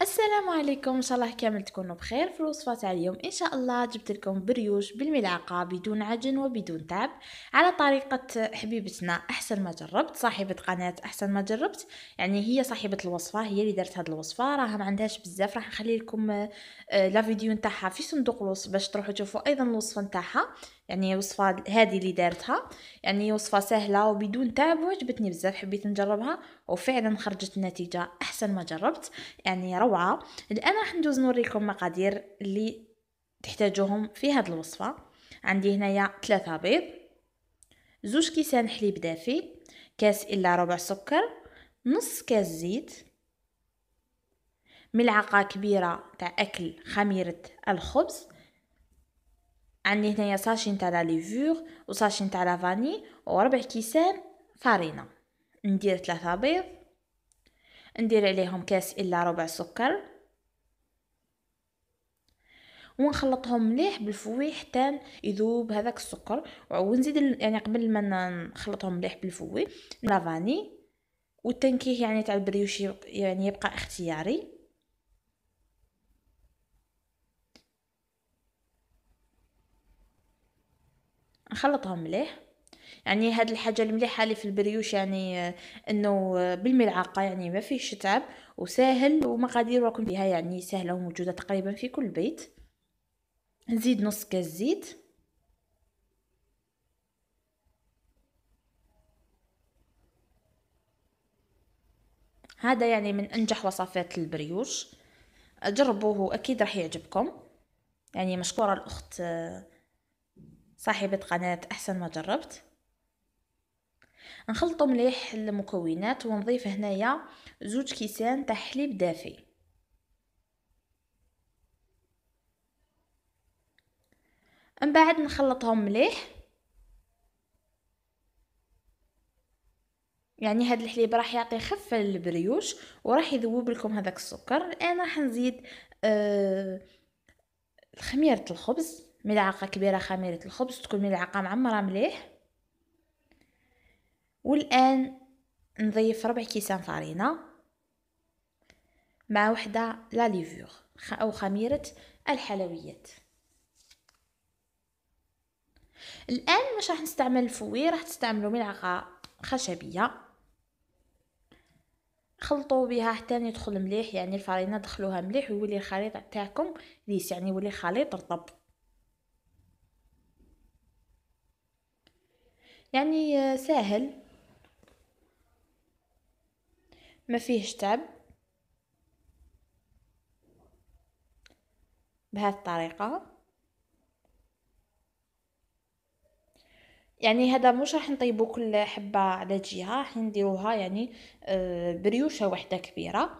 السلام عليكم، ان شاء الله كامل تكونوا بخير. في الوصفه تاع اليوم ان شاء الله جبت لكم بريوش بالملعقه بدون عجن وبدون تعب، على طريقه حبيبتنا احسن ما جربت، صاحبه قناه احسن ما جربت. يعني هي صاحبه الوصفه، هي اللي دارت هذه الوصفه، راها ما عندهاش بزاف. راح نخلي لكم لا فيديو نتاعها في صندوق الوصف باش تروحوا تشوفوا ايضا الوصفه نتاعها. يعني وصفه هذه اللي دارتها، يعني وصفه سهله وبدون تعب وعجبتني بزاف، حبيت نجربها وفعلا خرجت النتيجه احسن ما جربت، يعني روعة. الآن راح ندوز نوريكم مقادير اللي تحتاجوهم في هذه الوصفة. عندي هنايا 3 بيض، 2 كيسان حليب دافي، كاس إلا ربع سكر، نص كاس زيت، ملعقة كبيرة تاع أكل خميرة الخبز. عندي هنايا ساشي نتاع لا ليفور وساشي نتاع لا فاني وربع كيسان فارينة. ندير 3 بيض، ندير عليهم كاس إلا ربع سكر، ونخلطهم مليح بالفوي حتى يذوب هذاك السكر. ونزيد يعني قبل ما نخلطهم مليح بالفوي لافاني. والتنكيه يعني تاع البريوش يعني يبقى اختياري. نخلطهم مليح. يعني هاد الحاجه المليحه اللي في البريوش يعني انه بالملعقه، يعني ما فيش تعب وسهل، ومقادير راكم بها يعني سهله وموجوده تقريبا في كل بيت. نزيد نص كاس زيت. هذا يعني من انجح وصفات البريوش، جربوه اكيد راح يعجبكم. يعني مشكورة الأخت صاحبة قناة أحسن ما جربت. نخلطو مليح المكونات ونضيف هنايا 2 كيسان تاع حليب دافي. من بعد نخلطهم مليح. يعني هاد الحليب راح يعطي خفة للبريوش وراح يذوب لكم هذاك السكر. الآن راح نزيد خميرة الخبز، ملعقة كبيرة خميرة الخبز، تكون ملعقة معمرة مليح. والآن نضيف 4 كيسان فارينة مع وحدة لا ليفور أو خميرة الحلويات. الآن مش راح نستعمل الفوي، راح تستعملوا ملعقة خشبية. خلطوا بها حتى يدخل مليح، يعني الفرينة دخلوها مليح ويولي الخليط تاعكم ليس، يعني يولي خليط رطب، يعني ساهل ما فيهش تعب. بهذه الطريقة يعني هذا مش راح نطيبو كل حبة على جهة، راح نديروها يعني بريوشة واحدة كبيرة.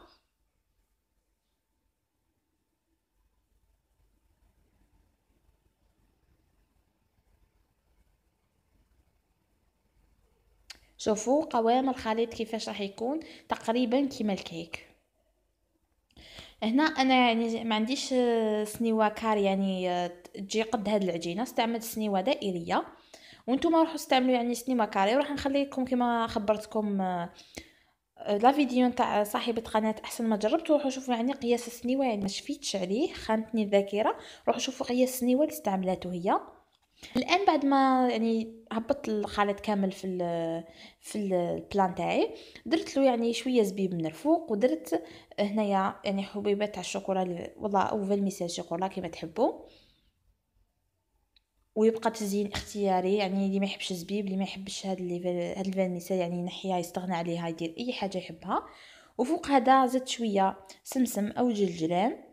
شوفوا قوام الخليط كيفاش راح يكون، تقريبا كيما الكيك. هنا انا يعني ما عنديش سنيوه كاري يعني تجي قد هاد العجينه، استعملت سنيوه دائريه. وانتم راحوا استعملوا يعني سنيوه كاري. وراح نخلي لكم كما خبرتكم لا فيديو نتاع صاحبه قناه احسن ما جربت، روحوا شوفوا يعني قياس السنيوه، يعني ما شفيتش عليه، خانتني الذاكره. روحوا شوفوا قياس السنيوه اللي استعملته هي. الان بعد ما يعني هبطت الخليط كامل في البلان تاعي، درت له يعني شويه زبيب من الفوق، ودرت هنايا يعني حبيبات تاع الشوكولا والله او فالميسيل شوكولا كيما تحبوا. ويبقى تزيين اختياري، يعني اللي ما يحبش الزبيب، اللي ما يحبش هاد الفانيسيل يعني ينحيها يستغنى عليها، يدير اي حاجه يحبها. وفوق هذا زدت شويه سمسم او جلجلان.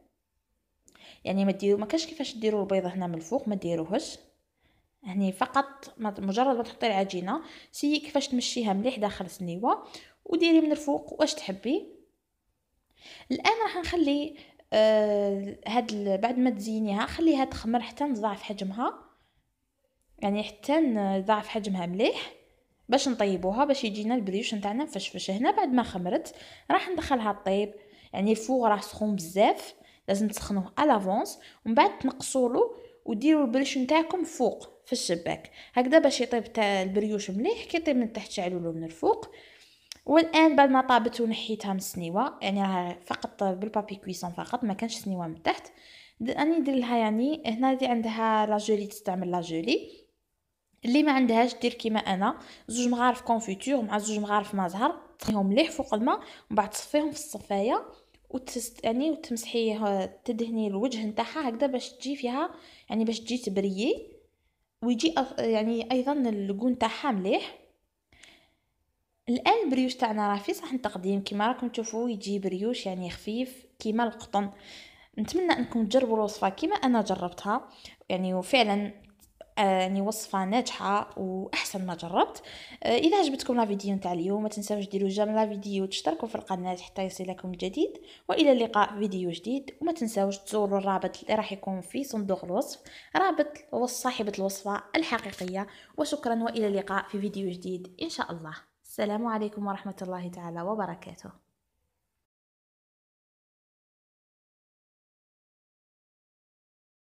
يعني ما كاش كيفاش ديروا البيضه هنا من الفوق، ما ديروهش يعني، فقط مجرد ما تحطي العجينه سي كيفاش تمشيها مليح داخل السنيوه وديري من الفوق واش تحبي. الان راح نخلي بعد ما تزينيها خليها تخمر حتى نضاعف حجمها، يعني حتى نضاعف حجمها مليح باش نطيبوها، باش يجينا البريوش نتاعنا مفشفش. هنا بعد ما خمرت راح ندخلها طيب، يعني الفوغ راه سخون بزاف، لازم تسخنوه الافونس، ومن بعد تنقصولو وديروا البريوش نتاعكم فوق في الشباك هكذا باش يطيب تاع البريوش مليح. كي يطيب من تحت شعلولو من الفوق. والان بعد ما طابت ونحيتها من السنيوه، يعني راها فقط بالبابي كويسون فقط، ما كانش سنيوه من تحت. راني ندير لها يعني هنا دي عندها لا جولي، تستعمل لا جولي. اللي ما عندهاش دير كيما انا، زوج مغارف كونفيتور مع زوج مغارف ما زهر، تطيهم مليح فوق الماء ومن بعد تصفيهم في الصفايه يعني وتمسحيه، تدهني الوجه نتاعها هكذا باش تجي فيها، يعني باش تجي تبريي ويجي يعني ايضا الجون تاعها مليح. الان البريوش تاعنا راه في صحن تقديم كيما راكم تشوفوا، يجي بريوش يعني خفيف كيما القطن. نتمنى انكم تجربوا الوصفه كيما انا جربتها، يعني وفعلا يعني وصفه ناجحه واحسن ما جربت. اذا عجبتكم لا فيديو نتاع اليوم ما تنساوش ديروا جيم لا فيديو وتشتركوا في القناه حتى يصلكم الجديد. والى اللقاء في فيديو جديد، وما تنساوش تزوروا الرابط اللي راح يكون في صندوق الوصف، رابط صاحبه الوصفه الحقيقيه. وشكرا والى اللقاء في فيديو جديد ان شاء الله. السلام عليكم ورحمه الله تعالى وبركاته.